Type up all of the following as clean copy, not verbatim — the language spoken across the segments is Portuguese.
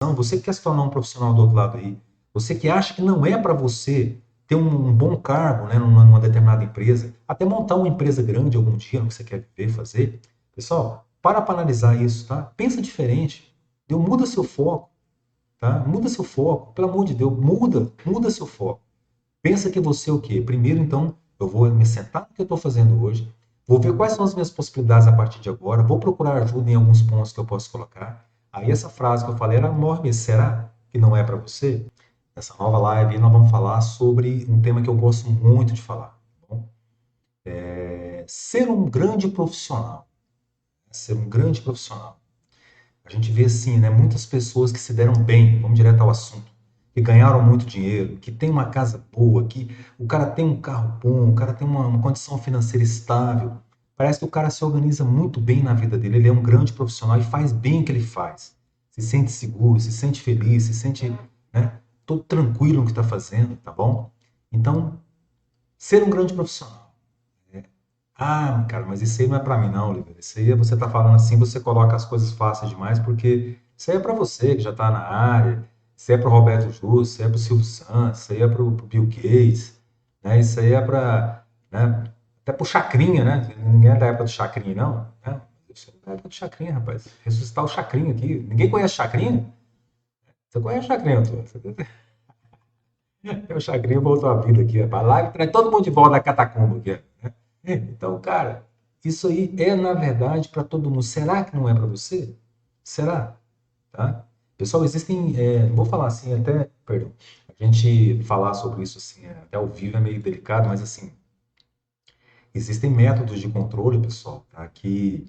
você que quer se tornar um profissional do outro lado aí, você que acha que não é para você ter um bom cargo, né, numa determinada empresa, até montar uma empresa grande algum dia, no que você quer viver, fazer, pessoal, para analisar isso, tá? Pensa diferente, muda seu foco, tá? Muda seu foco, pelo amor de Deus, muda seu foco. Pensa que você é o quê? Primeiro, então, eu vou me sentar no que eu estou fazendo hoje, vou ver quais são as minhas possibilidades a partir de agora, vou procurar ajuda em alguns pontos que eu posso colocar. Aí essa frase que eu falei era enorme, será que não é para você? Nessa nova live nós vamos falar sobre um tema que eu gosto muito de falar. Tá bom? Ser um grande profissional. Ser um grande profissional. A gente vê assim, né, muitas pessoas que se deram bem, vamos direto ao assunto, que ganharam muito dinheiro, que tem uma casa boa, que o cara tem um carro bom, o cara tem uma condição financeira estável. Parece que o cara se organiza muito bem na vida dele, ele é um grande profissional e faz bem o que ele faz. Se sente seguro, se sente feliz, se sente, né, todo tranquilo no que está fazendo, tá bom? Então, ser um grande profissional. Ah, cara, mas isso aí não é pra mim não, Oliveira. Isso aí você tá falando assim, você coloca as coisas fáceis demais, porque isso aí é pra você que já tá na área, isso aí é pro Roberto Justo, isso aí é pro Silvio Santos, isso aí é pro Bill Gates, né? Isso aí é pra, né? Até pro Chacrinha, né? Ninguém é da época do Chacrinha, não, né? Eu sou da época do Chacrinha, rapaz. Ressuscitar o Chacrinha aqui. Ninguém conhece Chacrinha? Você conhece Chacrinha, tu? O Chacrinha voltou à vida aqui, rapaz. Lá e traz todo mundo de volta da catacumba aqui. Então, cara, isso aí é na verdade para todo mundo. Será que não é para você? Será? Tá? Pessoal, existem, vou falar assim, até, perdão, a gente falar sobre isso assim, até ao vivo é meio delicado, mas assim, existem métodos de controle, pessoal, tá? Que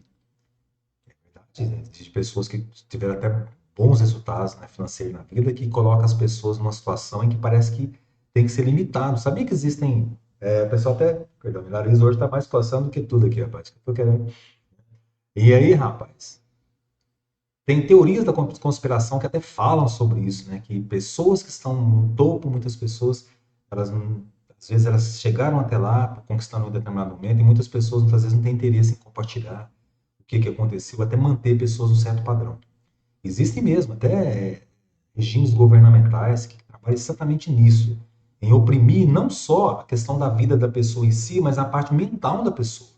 de pessoas que tiveram até bons resultados, né, financeiros na vida, que coloca as pessoas numa situação em que parece que tem que ser limitado. Sabia que existem, o pessoal até, perdão, meu nariz hoje está mais coçando do que tudo aqui, rapaz, que eu tô querendo. E aí, rapaz, tem teorias da conspiração que até falam sobre isso, né? Que pessoas que estão no topo, muitas pessoas, elas às vezes elas chegaram até lá, conquistando um determinado momento, e muitas pessoas muitas vezes não têm interesse em compartilhar o que que aconteceu, até manter pessoas num certo padrão. Existem mesmo até regimes governamentais que trabalham exatamente nisso, em oprimir não só a questão da vida da pessoa em si, mas a parte mental da pessoa.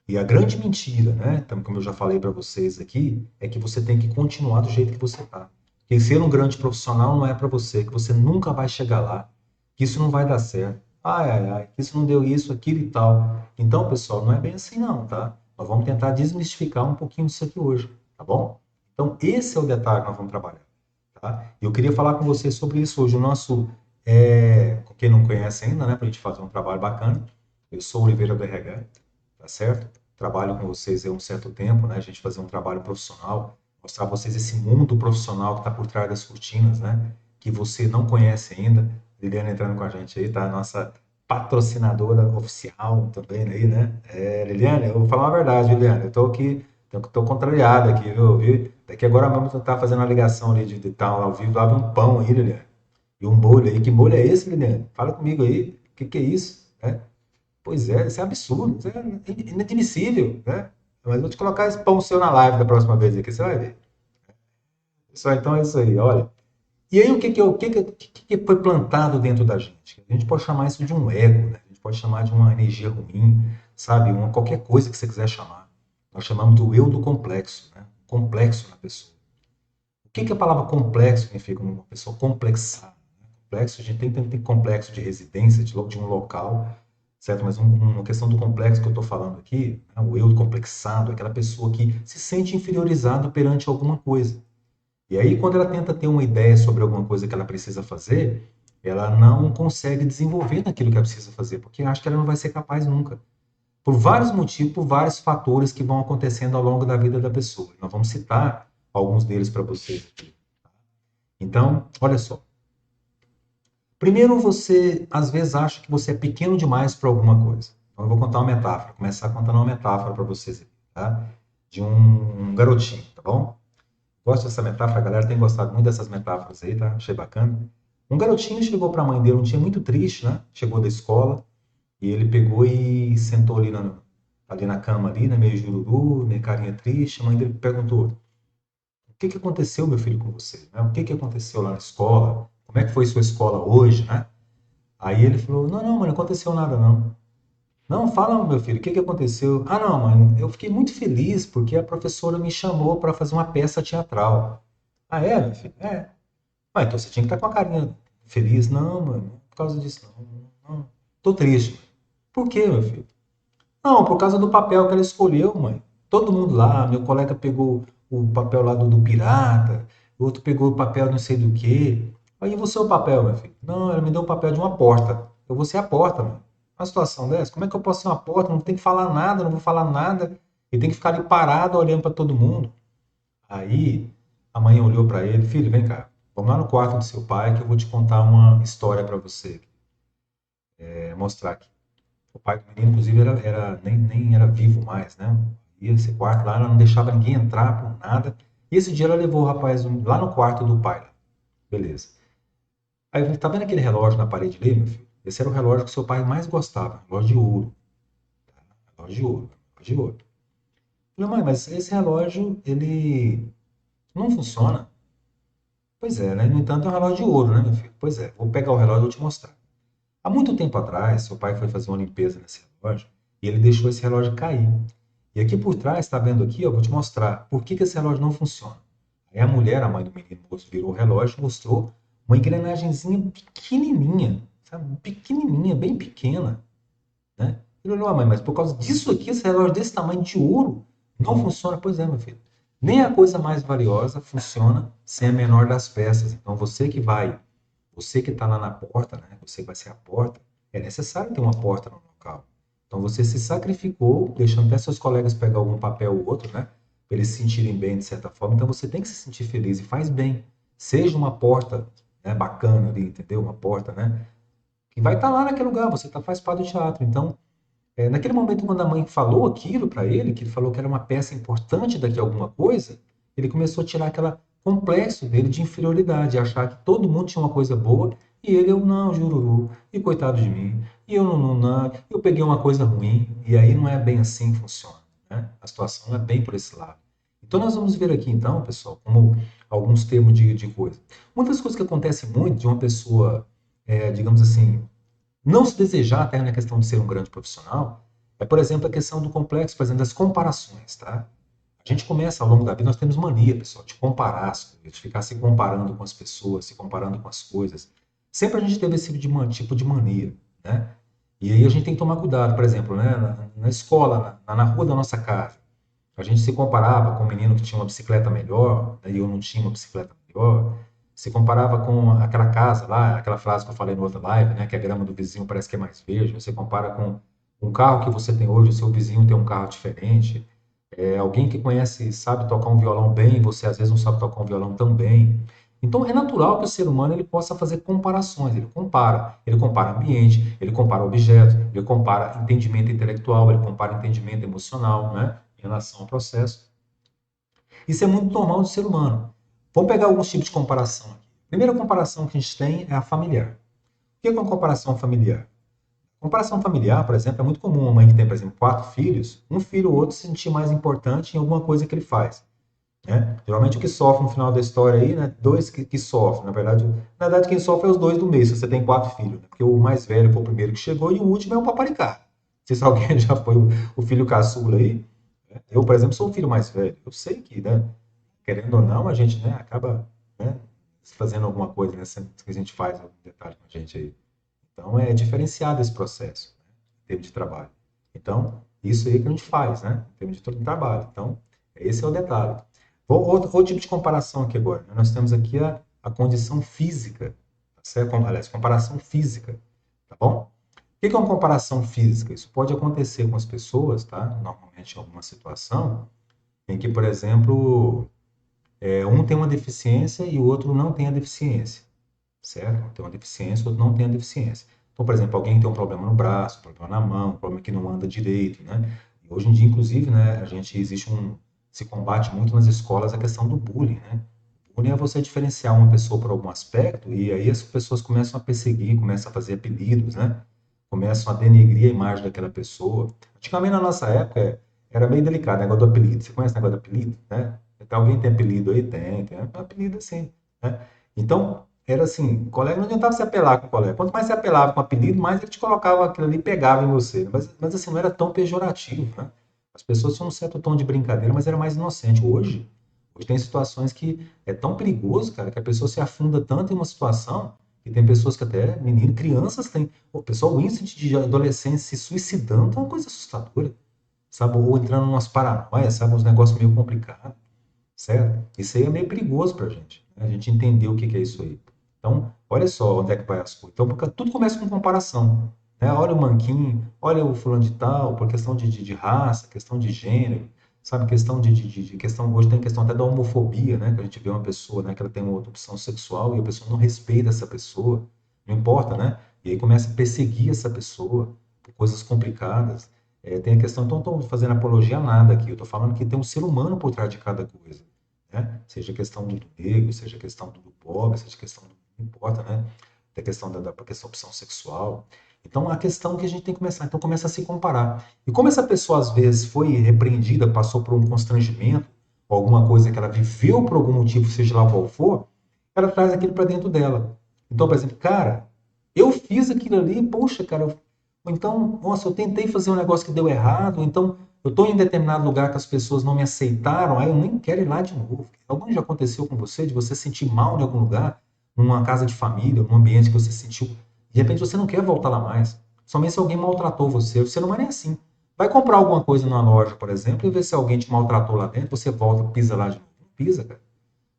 E a grande mentira, né, então, como eu já falei para vocês aqui, é que você tem que continuar do jeito que você está. Que ser um grande profissional não é para você, que você nunca vai chegar lá, que isso não vai dar certo. Ai, ai, ai, que isso não deu isso, aquilo e tal. Então, pessoal, não é bem assim não, tá? Nós vamos tentar desmistificar um pouquinho disso aqui hoje, tá bom? Então, esse é o detalhe que nós vamos trabalhar, tá? E eu queria falar com vocês sobre isso hoje. O nosso, com quem não conhece ainda, né, para a gente fazer um trabalho bacana, eu sou o Oliveira do RH, tá certo? Trabalho com vocês há um certo tempo, né? A gente fazer um trabalho profissional, mostrar a vocês esse mundo profissional que está por trás das cortinas, né? Que você não conhece ainda. Liliana entrando com a gente aí, tá? Nossa patrocinadora oficial também aí, né? Liliana, eu vou falar uma verdade, Liliana. Eu tô aqui, tô contrariado aqui, viu? Daqui agora mesmo tu tá fazendo uma ligação ali de tal ao vivo, lava um pão aí, Liliana. E um molho aí. Que molho é esse, Liliana? Fala comigo aí. O que que é isso? Pois é, isso é absurdo, isso é inadmissível, né? Mas eu vou te colocar esse pão seu na live da próxima vez aqui, você vai ver. Só então é isso aí, olha. E aí o que foi plantado dentro da gente? A gente pode chamar isso de um ego, né? A gente pode chamar de uma energia ruim, sabe? Qualquer coisa que você quiser chamar. Nós chamamos do eu do complexo, né? Complexo na pessoa. O que a palavra complexo significa? Uma pessoa complexada. Né? Complexo, a gente tem complexo de residência, de um local, certo? Mas uma questão do complexo que eu estou falando aqui, né? O eu complexado, é aquela pessoa que se sente inferiorizada perante alguma coisa. E aí, quando ela tenta ter uma ideia sobre alguma coisa que ela precisa fazer, ela não consegue desenvolver naquilo que ela precisa fazer, porque acha que ela não vai ser capaz nunca. Por vários motivos, por vários fatores que vão acontecendo ao longo da vida da pessoa. Nós vamos citar alguns deles para vocês aqui. Então, olha só. Primeiro, você às vezes acha que você é pequeno demais para alguma coisa. Então, eu vou contar uma metáfora, começar contando uma metáfora para vocês aqui, tá? De um garotinho, tá bom? Gosto dessa metáfora, a galera tem gostado muito dessas metáforas aí, tá? Achei bacana. Um garotinho chegou para a mãe dele um dia muito triste, né? Chegou da escola e ele pegou e sentou ali na cama, ali, né? Meio jururu, meio carinha triste. A mãe dele perguntou: que aconteceu, meu filho, com você? Né? O que aconteceu lá na escola? Como é que foi sua escola hoje, né? Aí ele falou, não, não, mãe, não aconteceu nada, não. Não, fala, meu filho, o que aconteceu? Ah, não, mãe, eu fiquei muito feliz porque a professora me chamou para fazer uma peça teatral. Ah, é, meu filho? É. Ah, então você tinha que estar com a carinha feliz. Não, mãe, por causa disso, não. Não. Tô triste. Por quê, meu filho? Não, por causa do papel que ela escolheu, mãe. Todo mundo lá, meu colega pegou o papel lá do pirata, o outro pegou o papel não sei do quê. Aí você é o papel, meu filho. Não, ela me deu o papel de uma porta. Eu vou ser a porta, mãe. Uma situação dessa, como é que eu posso ser uma porta? Não tem que falar nada, não vou falar nada. E tem que ficar ali parado olhando para todo mundo. Aí a mãe olhou para ele, filho, vem cá, vamos lá no quarto do seu pai que eu vou te contar uma história para você mostrar aqui. O pai do menino, inclusive, nem era vivo mais, né? E esse quarto lá, ela não deixava ninguém entrar por nada. E esse dia ela levou o rapaz lá no quarto do pai. Beleza. Aí eu falei, tá vendo aquele relógio na parede ali, meu filho? Esse era o relógio que seu pai mais gostava, relógio de ouro. Relógio de ouro, relógio de ouro. Eu falei, mãe, mas esse relógio, ele não funciona. Pois é, né? No entanto, é um relógio de ouro, né, meu filho? Pois é, vou pegar o relógio e vou te mostrar. Há muito tempo atrás, seu pai foi fazer uma limpeza nesse relógio e ele deixou esse relógio cair. E aqui por trás, está vendo aqui, eu vou te mostrar por que esse relógio não funciona. Aí a mulher, a mãe do menino, virou o relógio e mostrou uma engrenagemzinha pequenininha, sabe? Pequenininha, bem pequena, né? Ele olhou, mãe, mas por causa disso aqui, esse relógio desse tamanho de ouro não funciona. Pois é, meu filho. Nem a coisa mais valiosa funciona sem a menor das peças. Então você que está lá na porta, né? Você que vai ser a porta, é necessário ter uma porta no local. Então você se sacrificou, deixando até seus colegas pegar algum papel ou outro, né? Para eles se sentirem bem de certa forma. Então você tem que se sentir feliz e faz bem. Seja uma porta, né, bacana ali, entendeu? Uma porta, né? Que vai estar lá naquele lugar, você faz parte do teatro. Então, naquele momento, quando a mãe falou aquilo para ele, que ele falou que era uma peça importante daqui a alguma coisa, ele começou a tirar aquele complexo dele de inferioridade, achar que todo mundo tinha uma coisa boa e ele, eu não, jururu, e coitado de mim, e eu não, eu peguei uma coisa ruim, e aí não é bem assim que funciona, né? A situação não é bem por esse lado. Então nós vamos ver aqui então, pessoal, como alguns termos de coisa. Uma das coisas que acontece muito de uma pessoa, digamos assim, não se desejar até na questão de ser um grande profissional, é, por exemplo, a questão do complexo, por exemplo, das comparações, tá? A gente começa ao longo da vida, nós temos mania, pessoal, de comparar as coisas, de ficar se comparando com as pessoas, se comparando com as coisas. Sempre a gente teve esse tipo de mania, né? E aí a gente tem que tomar cuidado, por exemplo, né, na escola, na rua da nossa casa. A gente se comparava com um menino que tinha uma bicicleta melhor, né, e eu não tinha uma bicicleta melhor. Se comparava com aquela casa lá, aquela frase que eu falei no outra live, né, que a grama do vizinho parece que é mais verde. Você compara com um carro que você tem hoje, o seu vizinho tem um carro diferente. Alguém que conhece, sabe tocar um violão bem, você às vezes não sabe tocar um violão tão bem. Então é natural que o ser humano ele possa fazer comparações, ele compara ambiente, ele compara objetos, ele compara entendimento intelectual, ele compara entendimento emocional, né, em relação ao processo. Isso é muito normal do ser humano. Vamos pegar alguns tipos de comparação aqui. A primeira comparação que a gente tem é a familiar. O que é uma comparação familiar? Comparação familiar, por exemplo, é muito comum uma mãe que tem, por exemplo, 4 filhos, um filho ou outro se sentir mais importante em alguma coisa que ele faz. Né? Geralmente o que sofre no final da história aí, né? Dois que sofrem. Na verdade, quem sofre é os dois do meio, se você tem 4 filhos. Né? Porque o mais velho foi o primeiro que chegou e o último é o paparicá. Se alguém já foi o filho caçula aí, né? Eu, por exemplo, sou o filho mais velho. Eu sei que, né, querendo ou não, a gente, né, acaba, né, fazendo alguma coisa, né, que a gente faz algum detalhe com a gente aí. Então, é diferenciado esse processo, né, em termos de trabalho. Então, isso aí que a gente faz, né, em termos de trabalho. Então, esse é o detalhe. Outro tipo de comparação aqui agora. Né? Nós temos aqui a condição física, tá certo? Aliás, comparação física, tá bom? O que é uma comparação física? Isso pode acontecer com as pessoas, tá? Normalmente em alguma situação, em que, por exemplo, um tem uma deficiência e o outro não tem a deficiência, certo? Um tem uma deficiência, o outro não tem a deficiência. Então, por exemplo, alguém tem um problema no braço, um problema na mão, um problema que não anda direito, né? E hoje em dia, inclusive, né, se combate muito nas escolas a questão do bullying, né? O bullying é você diferenciar uma pessoa por algum aspecto e aí as pessoas começam a perseguir, começam a fazer apelidos, né? Começam a denegrir a imagem daquela pessoa. Antigamente, na nossa época, era meio delicado o negócio do apelido. Você conhece o negócio do apelido, né? Alguém tem apelido aí? Tem apelido assim, né? Então, era assim, o colega não adiantava se apelar com o colega. Quanto mais você apelava com o apelido, mais ele te colocava aquilo ali e pegava em você. Mas assim, não era tão pejorativo, né? As pessoas tinham um certo tom de brincadeira, mas era mais inocente. Hoje tem situações que é tão perigoso, cara, que a pessoa se afunda tanto em uma situação que tem pessoas que até, menino, crianças têm. O pessoal, o índice de adolescentes se suicidando é uma coisa assustadora, sabe? Ou entrando em umas paranoias, sabe? Uns negócios meio complicados, certo? Isso aí é meio perigoso pra gente, né? A gente entender o que que é isso aí. Então, olha só onde é que vai as coisas. Então, porque tudo começa com comparação, né? Olha o manquinho, olha o fulano de tal, por questão de raça, questão de gênero, sabe? Questão de questão, hoje tem questão até da homofobia, né? Que a gente vê uma pessoa, né? Que ela tem uma outra opção sexual e a pessoa não respeita essa pessoa, não importa, né? E aí começa a perseguir essa pessoa por coisas complicadas. Tem a questão, então, não estou fazendo apologia a nada aqui, eu estou falando que tem um ser humano por trás de cada coisa, né? Seja a questão do negro, seja a questão do pobre, seja a questão do, não importa, né? Da questão da questão da opção sexual. Então, a questão que a gente tem que começar, então começa a se comparar. E como essa pessoa, às vezes, foi repreendida, passou por um constrangimento, ou alguma coisa que ela viveu por algum motivo, seja lá qual for, ela traz aquilo para dentro dela. Então, por exemplo, cara, eu fiz aquilo ali, poxa, cara, ou então, nossa, eu tentei fazer um negócio que deu errado, ou então eu estou em determinado lugar que as pessoas não me aceitaram, aí eu nem quero ir lá de novo. Algum já aconteceu com você, de você se sentir mal em algum lugar, numa casa de família, num ambiente que você se sentiu, de repente você não quer voltar lá mais, somente se alguém maltratou você. Você não é nem assim. Vai comprar alguma coisa numa loja, por exemplo, e ver se alguém te maltratou lá dentro, você volta, pisa lá de novo. Não pisa, cara.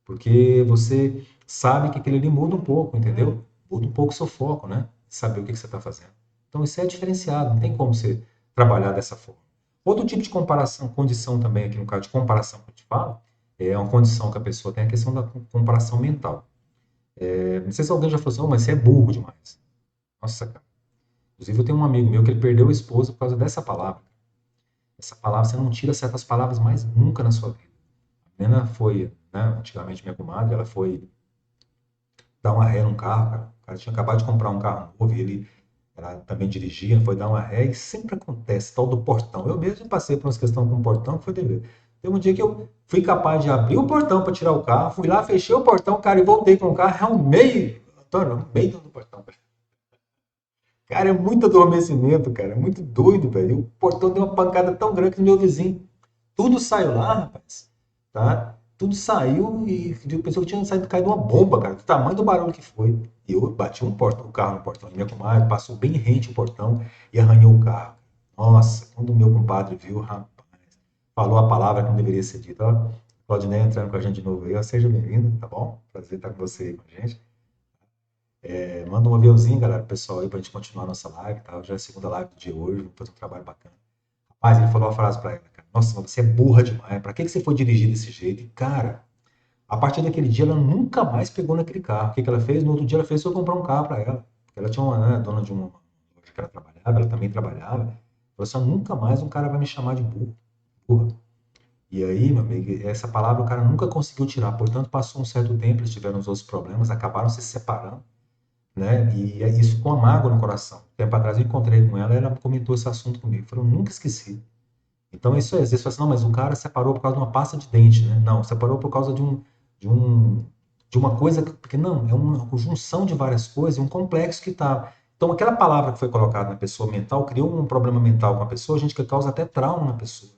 Porque você sabe que aquilo ali muda um pouco, entendeu? Muda um pouco o seu foco, né? Saber o que você está fazendo. Então isso é diferenciado, não tem como você trabalhar dessa forma. Outro tipo de comparação, condição também, aqui no caso de comparação que eu te falo, é uma condição que a pessoa tem, a questão da comparação mental. Não sei se alguém já falou assim, oh, mas você é burro demais. Nossa, cara. Inclusive eu tenho um amigo meu que ele perdeu a esposa por causa dessa palavra. Essa palavra, você não tira certas palavras mais nunca na sua vida. A menina foi, né, antigamente minha comadre, ela foi dar uma ré num carro, cara. O cara tinha acabado de comprar um carro novo e ela também dirigia, foi dar uma ré e sempre acontece, tal do portão. Eu mesmo passei por uma questão com o portão que foi dever. Teve um dia que eu fui capaz de abrir o portão para tirar o carro, fui lá, fechei o portão, cara, e voltei com o carro, arrumei, Antônio, arrumei dentro do portão, cara. Cara, é muito adormecimento, cara, é muito doido, velho. O portão deu uma pancada tão grande que no meu vizinho. Tudo saiu lá, rapaz, tá? Tudo saiu e eu pensei que tinha saído caído uma bomba, cara, do tamanho do barulho que foi. E eu bati o carro no portão da minha comadre, passou bem rente o portão e arranhou o carro. Nossa, quando o meu compadre viu, rapaz, falou a palavra que não deveria ser dita. Ó, Claudinei entrando com a gente de novo aí, ó, seja bem-vindo, tá bom? Prazer estar com você aí com a gente. Manda um aviãozinho, galera, pro pessoal aí, pra gente continuar a nossa live, tá? Já é a segunda live do dia hoje, vamos fazer um trabalho bacana. Mas ele falou uma frase pra ela, cara. Nossa, mas você é burra demais. Pra que você foi dirigir desse jeito? E, cara, a partir daquele dia ela nunca mais pegou naquele carro. O que que ela fez? No outro dia ela fez foi comprar um carro para ela. Ela tinha uma, né, dona de uma loja que ela trabalhava, ela também trabalhava. Falou assim, "Ó, nunca mais um cara vai me chamar de burro, burra." E aí, meu amigo, essa palavra o cara nunca conseguiu tirar. Portanto, passou um certo tempo, eles tiveram os outros problemas, acabaram se separando, né? E é isso com a mágoa no coração. Tempo atrás eu encontrei com ela, ela comentou esse assunto comigo. Falou, nunca esqueci. Então, isso é, às vezes você fala assim, não, mas o cara separou por causa de uma pasta de dente, né? Não, separou por causa de um, de uma coisa, porque não, é uma conjunção de várias coisas, um complexo que tá. Então, aquela palavra que foi colocada na pessoa mental criou um problema mental com a pessoa, gente que causa até trauma na pessoa.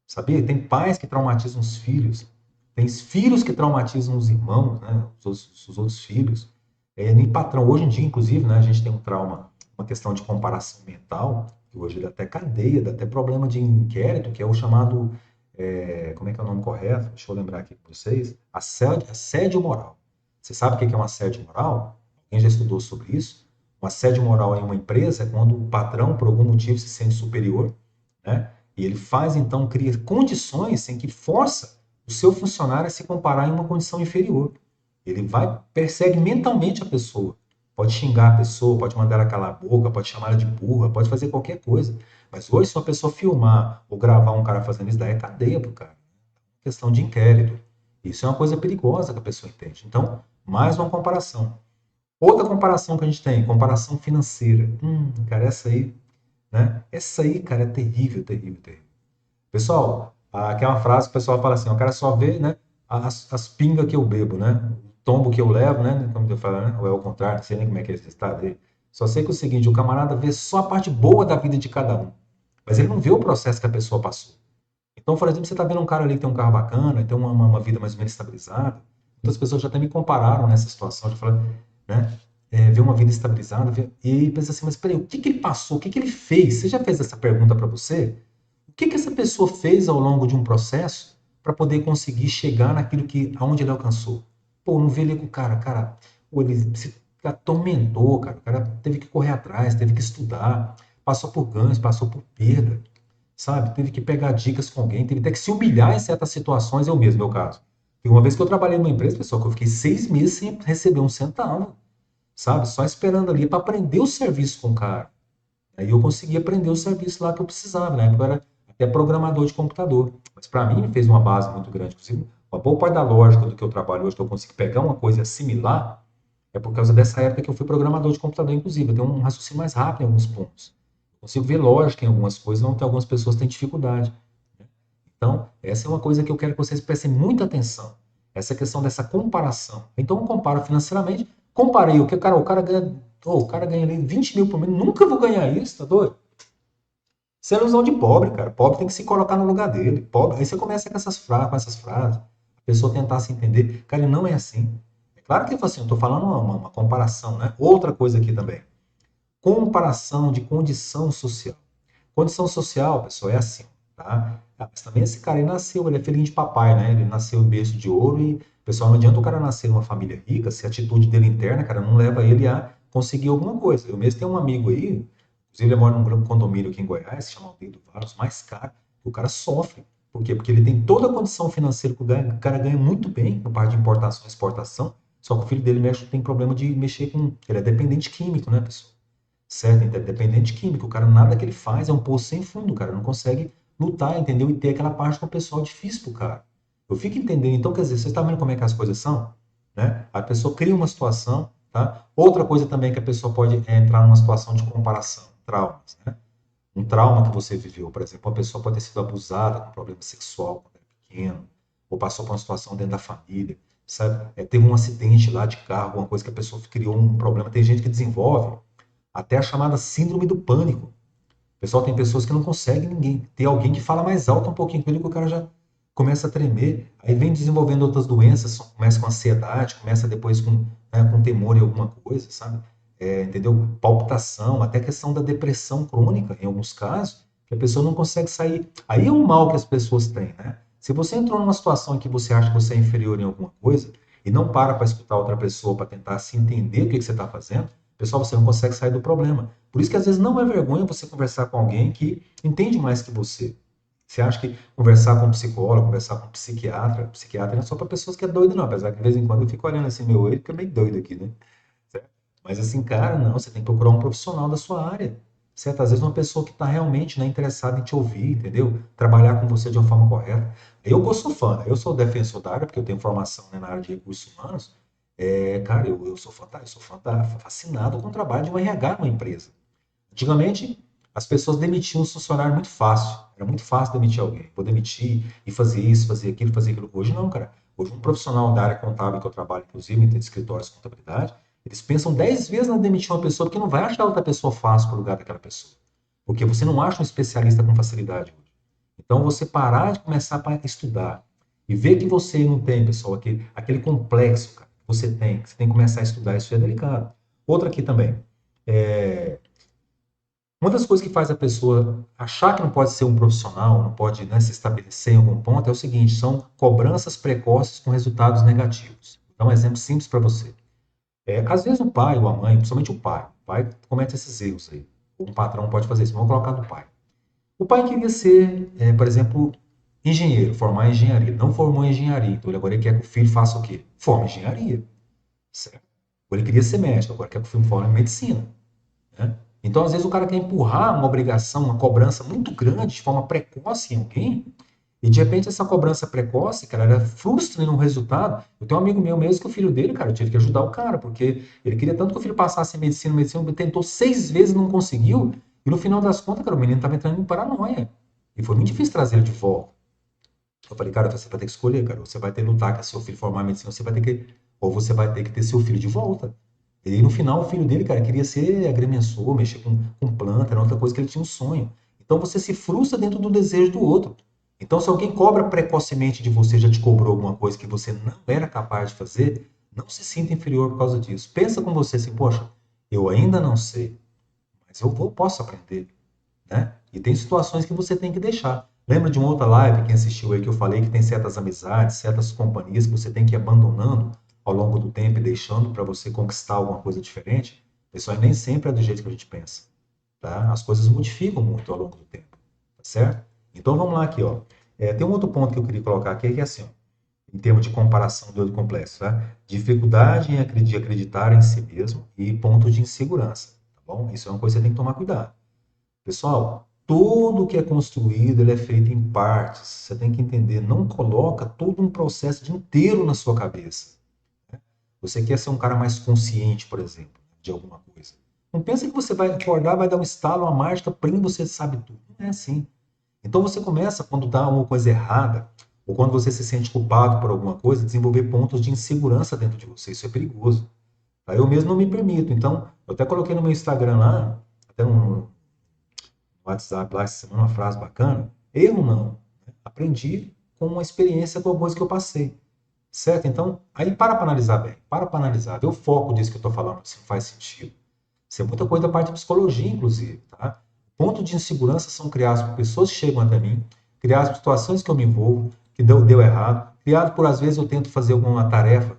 Sabia? Tem pais que traumatizam os filhos, tem filhos que traumatizam os irmãos, né? Os outros filhos. Nem patrão. Hoje em dia, inclusive, né, a gente tem um trauma, uma questão de comparação mental, que hoje dá até cadeia, dá até problema de inquérito, que é o chamado, como é que é o nome correto? Deixa eu lembrar aqui para vocês. Assédio moral. Você sabe o que é um assédio moral? Quem já estudou sobre isso? Um assédio moral em uma empresa é quando o patrão, por algum motivo, se sente superior, né? E ele faz, então, cria condições em que força o seu funcionário a se comparar em uma condição inferior. Ele vai, persegue mentalmente a pessoa. Pode xingar a pessoa, pode mandar ela calar a boca, pode chamar ela de burra, pode fazer qualquer coisa. Mas hoje, se uma pessoa filmar ou gravar um cara fazendo isso, daí é cadeia pro cara. Questão de inquérito. Isso é uma coisa perigosa que a pessoa entende. Então, mais uma comparação. Outra comparação que a gente tem, comparação financeira. Cara, essa aí, né? Essa aí, cara, é terrível, terrível, terrível. Pessoal, que é uma frase que o pessoal fala assim, o cara só vê, né, as pingas que eu bebo, né, o tombo que eu levo, né, como eu falo, né, ou é o contrário, não sei nem como é que é esse estado aí. Só sei que é o seguinte, o camarada vê só a parte boa da vida de cada um, mas ele não vê o processo que a pessoa passou. Então, por exemplo, você está vendo um cara ali que tem um carro bacana, tem uma vida mais ou menos estabilizada. Muitas pessoas já até me compararam nessa situação, de falar, né? Ver uma vida estabilizada, e pensa assim, mas peraí, o que que ele passou? O que que ele fez? Você já fez essa pergunta para você? O que que essa pessoa fez ao longo de um processo para poder conseguir chegar naquilo que aonde ele alcançou? Pô, não vê ali com o cara, pô, ele se atormentou, cara, o cara teve que correr atrás, teve que estudar, passou por ganhos, passou por perda, sabe? Teve que pegar dicas com alguém, teve até que se humilhar em certas situações, eu mesmo, meu caso. E uma vez que eu trabalhei numa empresa, pessoal, que eu fiquei 6 meses sem receber um centavo, sabe? Só esperando ali para aprender o serviço com o cara. Aí eu consegui aprender o serviço lá que eu precisava, né? Porque eu era até programador de computador. Mas para mim, me fez uma base muito grande. Inclusive, uma boa parte da lógica do que eu trabalho hoje, que eu consigo pegar uma coisa e assimilar, é por causa dessa época que eu fui programador de computador, inclusive. Eu tenho um raciocínio mais rápido em alguns pontos. Eu consigo ver lógica em algumas coisas, onde algumas pessoas têm dificuldade. Então, essa é uma coisa que eu quero que vocês prestem muita atenção. Essa questão dessa comparação. Então, eu comparo financeiramente, comparei o que o cara ganha ali 20 mil por mês, nunca vou ganhar isso, tá doido? Isso é ilusão de pobre, cara. Pobre tem que se colocar no lugar dele. Pobre, aí você começa com essas frases, a pessoa tentar se entender. Cara, não é assim. É claro que assim, eu estou falando uma comparação, né? Outra coisa aqui também. Comparação de condição social. Condição social, pessoal, é assim, tá? Mas também esse cara, ele nasceu, ele é filhinho de papai, né? Ele nasceu em berço de ouro e, pessoal, não adianta o cara nascer numa família rica se a atitude dele interna, cara, não leva ele a conseguir alguma coisa. Eu mesmo tenho um amigo aí, inclusive ele mora num grande condomínio aqui em Goiás, se chama Aldeia do Vale, os mais caros, o cara sofre. Por quê? Porque ele tem toda a condição financeira que o cara ganha muito bem no parte de importação e exportação, só que o filho dele tem problema de mexer com. Ele é dependente químico, né, pessoal? Certo? Então, é dependente químico. O cara, nada que ele faz é um poço sem fundo. O cara não consegue lutar, entendeu? E ter aquela parte com o pessoal difícil pro cara. Eu fico entendendo. Então, quer dizer, vocês estão vendo como é que as coisas são? Né? A pessoa cria uma situação, tá? Outra coisa também que a pessoa pode entrar numa situação de comparação, traumas, né? Um trauma que você viveu, por exemplo, uma pessoa pode ter sido abusada com problema sexual quando era pequeno, ou passou por uma situação dentro da família, sabe? Teve um acidente lá de carro, alguma coisa que a pessoa criou um problema. Tem gente que desenvolve até a chamada síndrome do pânico. Pessoal, tem pessoas que não conseguem ninguém. Tem alguém que fala mais alto um pouquinho com ele que o cara já começa a tremer. Aí vem desenvolvendo outras doenças, começa com ansiedade, começa depois com temor em alguma coisa, sabe? Entendeu? Palpitação, até questão da depressão crônica, em alguns casos, que a pessoa não consegue sair. Aí é um mal que as pessoas têm, né? Se você entrou numa situação em que você acha que você é inferior em alguma coisa e não para escutar outra pessoa para tentar se entender o que você está fazendo, pessoal, você não consegue sair do problema. Por isso que às vezes não é vergonha você conversar com alguém que entende mais que você. Você acha que conversar com um psicólogo, conversar com um psiquiatra não é só para pessoas que é doido, não. Apesar que de vez em quando eu fico olhando assim, meu olho, fica meio doido aqui, né? Certo? Mas assim, cara, não, você tem que procurar um profissional da sua área. Certo? Às vezes uma pessoa que está realmente, né, interessada em te ouvir, entendeu? Trabalhar com você de uma forma correta. Eu sou fã, eu sou defensor da área, porque eu tenho formação, né, na área de recursos humanos. Cara, eu sou fascinado com o trabalho de um RH numa empresa. Antigamente, as pessoas demitiam os funcionários muito fácil. Era muito fácil demitir alguém. Vou demitir e fazer isso, fazer aquilo, fazer aquilo. Hoje não, cara. Hoje um profissional da área contábil que eu trabalho, inclusive, tem escritórios de contabilidade, eles pensam 10 vezes na demitir uma pessoa porque não vai achar outra pessoa fácil para o lugar daquela pessoa. Porque você não acha um especialista com facilidade hoje. Então, você parar de começar para estudar e ver que você não tem, pessoal, aquele complexo, cara, que você tem que começar a estudar, isso é delicado. Outra aqui também. É, uma das coisas que faz a pessoa achar que não pode ser um profissional, não pode, né, se estabelecer em algum ponto, é o seguinte: são cobranças precoces com resultados negativos. Então, um exemplo simples para você. Às vezes o pai ou a mãe, principalmente o pai comete esses erros aí. Um patrão pode fazer isso, vamos colocar do pai. O pai queria ser, por exemplo, engenheiro, formar em engenharia. Não formou em engenharia, então ele agora quer que o filho faça o quê? Forme engenharia, certo? Ou ele queria ser médico, agora quer que o filho forme medicina. Né? Então, às vezes, o cara quer empurrar uma obrigação, uma cobrança muito grande, de forma precoce em alguém, e de repente essa cobrança precoce, cara, ela frustra no resultado. Eu tenho um amigo meu mesmo que o filho dele, cara, eu tive que ajudar o cara, porque ele queria tanto que o filho passasse em medicina, tentou 6 vezes, não conseguiu, e no final das contas, cara, o menino estava entrando em paranoia. E foi muito difícil trazer ele de volta. Eu falei, cara, você vai ter que escolher, cara. Você vai ter que lutar com seu filho formar medicina, você vai ter que, ou você vai ter que ter seu filho de volta. E aí, no final, o filho dele, cara, queria ser agrimensor, mexer com planta, era outra coisa que ele tinha um sonho. Então você se frustra dentro do desejo do outro. Então, se alguém cobra precocemente de você, já te cobrou alguma coisa que você não era capaz de fazer, não se sinta inferior por causa disso. Pensa com você assim, poxa, eu ainda não sei, mas posso aprender, né? E tem situações que você tem que deixar. Lembra de uma outra live, quem assistiu aí, que eu falei que tem certas amizades, certas companhias que você tem que ir abandonando ao longo do tempo e deixando para você conquistar alguma coisa diferente? Isso aí nem sempre é do jeito que a gente pensa, tá? As coisas modificam muito ao longo do tempo, tá certo? Então vamos lá aqui, ó. Tem um outro ponto que eu queria colocar aqui, que é assim, ó, em termos de comparação do outro complexo, tá? Dificuldade de acreditar em si mesmo e pontos de insegurança, tá bom? Isso é uma coisa que você tem que tomar cuidado. Pessoal, tudo que é construído, ele é feito em partes. Você tem que entender, não coloca todo um processo de inteiro na sua cabeça. Você quer ser um cara mais consciente, por exemplo, de alguma coisa. Não pensa que você vai acordar, vai dar um estalo, uma mágica, plim, você sabe tudo. Não é assim. Então você começa, quando dá uma coisa errada, ou quando você se sente culpado por alguma coisa, desenvolver pontos de insegurança dentro de você. Isso é perigoso. Aí eu mesmo não me permito. Então, eu até coloquei no meu Instagram lá, até um WhatsApp lá essa semana, uma frase bacana. Erro não. Aprendi com uma experiência com alguma coisa que eu passei. Certo? Então, aí para analisar bem. Para analisar. Vê o foco disso que eu estou falando, se faz sentido. Isso é muita coisa da parte de psicologia, inclusive. Tá? Pontos de insegurança são criados por pessoas que chegam até mim, criados por situações que eu me envolvo, que deu errado, criado por, às vezes, eu tento fazer alguma tarefa,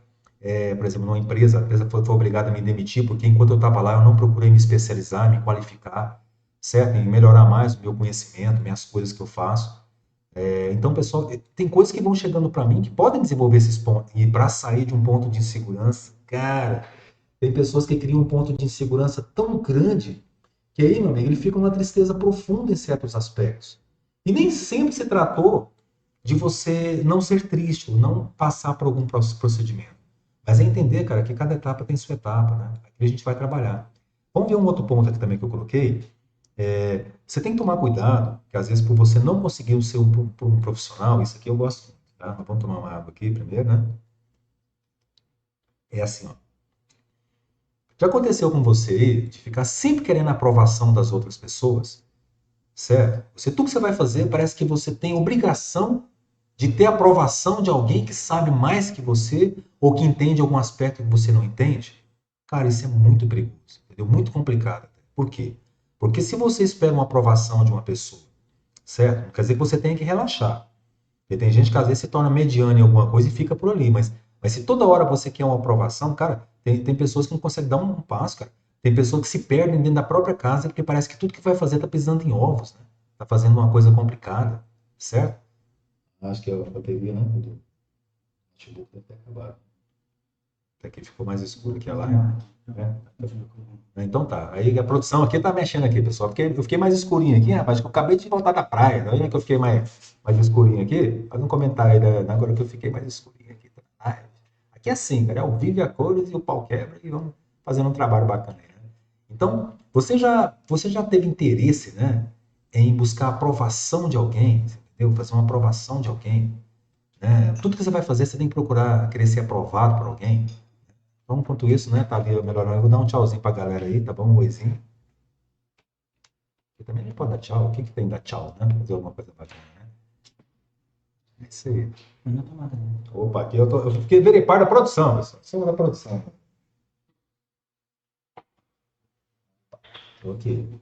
por exemplo, numa empresa, a empresa foi obrigada a me demitir, porque enquanto eu estava lá, eu não procurei me especializar, me qualificar, certo? Em melhorar mais o meu conhecimento, minhas coisas que eu faço. Então, pessoal, tem coisas que vão chegando para mim que podem desenvolver esses pontos. E para sair de um ponto de insegurança, cara, tem pessoas que criam um ponto de insegurança tão grande que aí, meu amigo, ele fica uma tristeza profunda em certos aspectos. E nem sempre se tratou de você não ser triste ou não passar por algum procedimento. Mas é entender, cara, que cada etapa tem sua etapa, né? Aqui a gente vai trabalhar. Vamos ver um outro ponto aqui também que eu coloquei. Você tem que tomar cuidado, que às vezes por você não conseguir ser um profissional, isso aqui eu gosto muito, tá? Mas vamos tomar uma água aqui primeiro, né? É assim, ó. Já aconteceu com você de ficar sempre querendo a aprovação das outras pessoas? Certo? Tudo que você vai fazer, parece que você tem obrigação de ter a aprovação de alguém que sabe mais que você ou que entende algum aspecto que você não entende. Cara, isso é muito perigoso, entendeu? Muito complicado. Por quê? Porque se você espera uma aprovação de uma pessoa, certo? Não quer dizer que você tem que relaxar. Porque tem gente que às vezes se torna mediana em alguma coisa e fica por ali. Mas se toda hora você quer uma aprovação, cara, tem pessoas que não conseguem dar um passo, cara. Tem pessoas que se perdem dentro da própria casa porque parece que tudo que vai fazer tá pisando em ovos, né? Tá fazendo uma coisa complicada, certo? Acho que a bateria, né? Do notebook deve ter acabado. Até aqui ficou mais escuro que a live. Né? Então tá. Aí a produção aqui tá mexendo aqui, pessoal. Porque eu fiquei mais escurinho aqui, rapaz, que eu acabei de voltar da praia. Tá vendo que eu fiquei mais escurinho aqui? Faz um comentário aí agora que eu fiquei mais escurinho aqui. Ah, aqui é assim, cara. É o vive a cores e o pau quebra e vamos fazendo um trabalho bacana aí, né? Então, você já teve interesse, né, em buscar a aprovação de alguém, entendeu? Fazer uma aprovação de alguém, né? Tudo que você vai fazer, você tem que procurar querer ser aprovado por alguém. Então, enquanto isso, né, tá melhorando. Eu vou dar um tchauzinho pra galera aí, tá bom? Um oizinho. Porque também não pode dar tchau. O que que tem dar tchau, né? Fazer alguma coisa bacana, né? É isso aí. Opa, aqui eu fiquei virei parte da produção, pessoal. Sou da produção. Ok.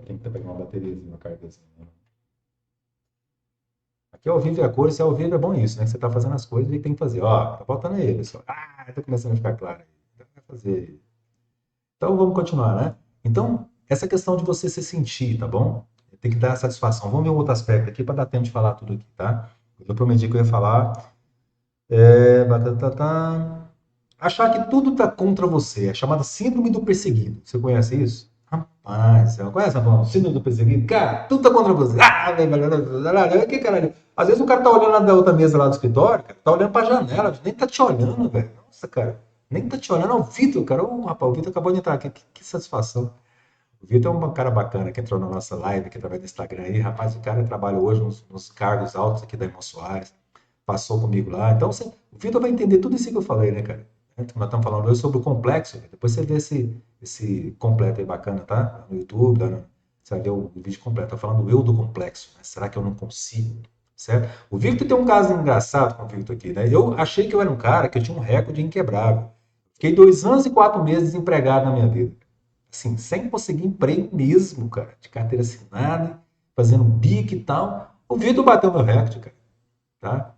Tem que pegar uma bateriazinha, uma cargazinha. Né? Aqui é ao vivo e a cor, se é ao vivo é bom isso, né? Você tá fazendo as coisas e tem que fazer. Ó, tá faltando aí, pessoal. Ah, tá começando a ficar claro aí. Então, vai fazer. Então vamos continuar, né? Então, essa questão de você se sentir, tá bom? Tem que dar satisfação. Vamos ver um outro aspecto aqui para dar tempo de falar tudo aqui, tá? Eu prometi que eu ia falar. Batatata. Achar que tudo tá contra você. É chamada síndrome do perseguido. Você conhece isso? Rapaz, você não conhece, não? Síndrome do perseguido? Cara, tudo tá contra você. Ah, velho, que caralho. Às vezes o cara tá olhando lá da outra mesa lá do escritório, cara, tá olhando pra janela, nem tá te olhando, velho. Nossa, cara. Nem tá te olhando, é o Vitor, cara. Ô, rapaz, o Vitor acabou de entrar aqui, que satisfação. O Vitor é um cara bacana que entrou na nossa live aqui através do Instagram aí. Rapaz, o cara trabalha hoje nos cargos altos aqui da Irmã Soares, passou comigo lá. Então, o Vitor vai entender tudo isso que eu falei, né, cara? Nós estamos falando hoje sobre o complexo. Depois você vê esse completo aí bacana, tá? No YouTube, você vai ver o vídeo completo. Tô falando do eu do complexo, né? Será que eu não consigo? Certo? O Victor tem um caso engraçado com o Victor aqui, né? Eu achei que eu era um cara que eu tinha um recorde inquebrável. Fiquei 2 anos e 4 meses desempregado na minha vida. Assim, sem conseguir emprego mesmo, cara. De carteira assinada, fazendo bico e tal. O Victor bateu meu recorde, cara. Tá?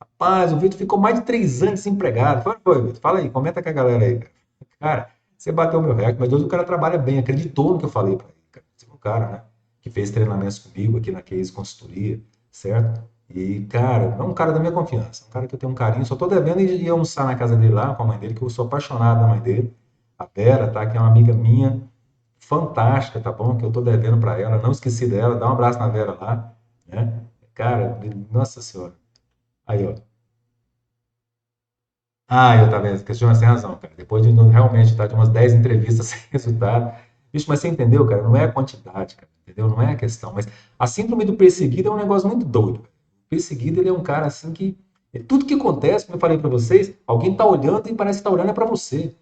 Rapaz, o Vitor ficou mais de 3 anos desempregado. Foi, Vitor? Fala aí, comenta com a galera aí, cara. Cara, você bateu o meu recorde, mas Deus, o cara trabalha bem, acreditou no que eu falei pra ele, cara. Esse é um cara, né? Que fez treinamentos comigo aqui na Case Consultoria, certo? E, cara, é um cara da minha confiança, um cara que eu tenho um carinho, só tô devendo ir almoçar na casa dele lá com a mãe dele, que eu sou apaixonado da mãe dele, a Vera, tá? Que é uma amiga minha, fantástica, tá bom? Que eu tô devendo pra ela, não esqueci dela, dá um abraço na Vera lá, né? Cara, nossa senhora. Aí, ó. Ah, eu tava vendo, você tem razão, cara. Depois de realmente estar de umas 10 entrevistas sem resultado. Bicho, mas você entendeu, cara? Não é a quantidade, cara. Entendeu? Não é a questão. Mas a síndrome do perseguido é um negócio muito doido. Cara. O perseguido, ele é um cara assim que. Tudo que acontece, como eu falei pra vocês, alguém tá olhando e parece que tá olhando é pra você.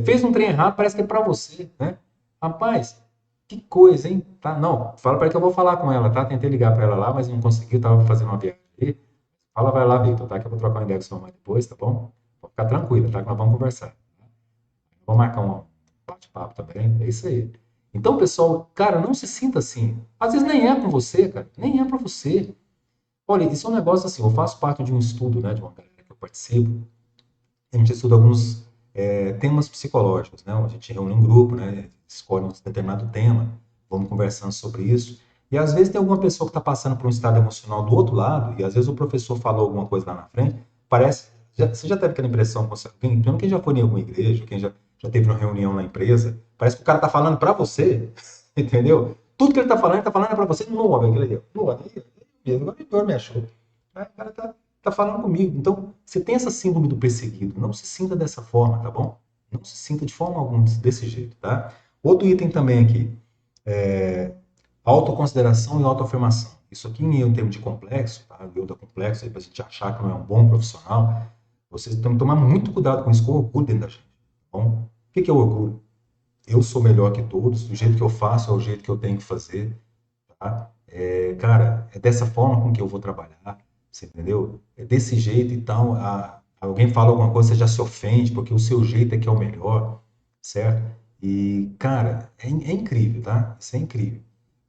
Fez um trem errado, parece que é pra você, né? Rapaz, que coisa, hein? Tá, não, fala pra ela que eu vou falar com ela, tá? Tentei ligar pra ela lá, mas não consegui, tava fazendo uma viagem aí. Fala, vai lá, Victor, tá? Que eu vou trocar uma ideia com sua mãe depois, tá bom? Pode ficar tranquila, tá? Que nós vamos conversar. Vamos marcar um bate-papo também. É isso aí. Então, pessoal, cara, não se sinta assim. Às vezes nem é com você, cara. Nem é pra você. Olha, isso é um negócio assim. Eu faço parte de um estudo, né? De uma galera que eu participo. A gente estuda alguns temas psicológicos, né? A gente reúne um grupo, né? Escolhe um determinado tema. Vamos conversando sobre isso. E às vezes tem alguma pessoa que está passando por um estado emocional do outro lado, e às vezes o professor falou alguma coisa lá na frente, parece. Você já teve aquela impressão, quem já foi em alguma igreja, quem já teve uma reunião na empresa, parece que o cara está falando para você, entendeu? Tudo que ele está falando é para você, não, velho, aquele ali, não, agora me achou. Aí o cara tá falando comigo. Então, você tem essa síndrome do perseguido, não se sinta dessa forma, tá bom? Não se sinta de forma alguma desse jeito, tá? Outro item também aqui. É, autoconsideração e autoafirmação. Isso aqui em um termo de complexo, tá? Eu da complexo, aí para a gente achar que não é um bom profissional, vocês têm que tomar muito cuidado com isso, com o orgulho dentro da gente. Tá bom? O que é o orgulho? Eu sou melhor que todos, do jeito que eu faço é o jeito que eu tenho que fazer, tá? Cara, é dessa forma com que eu vou trabalhar, você entendeu? É desse jeito e tal. Alguém fala alguma coisa, você já se ofende, porque o seu jeito é que é o melhor, certo? E, cara, é incrível, tá? Isso é incrível.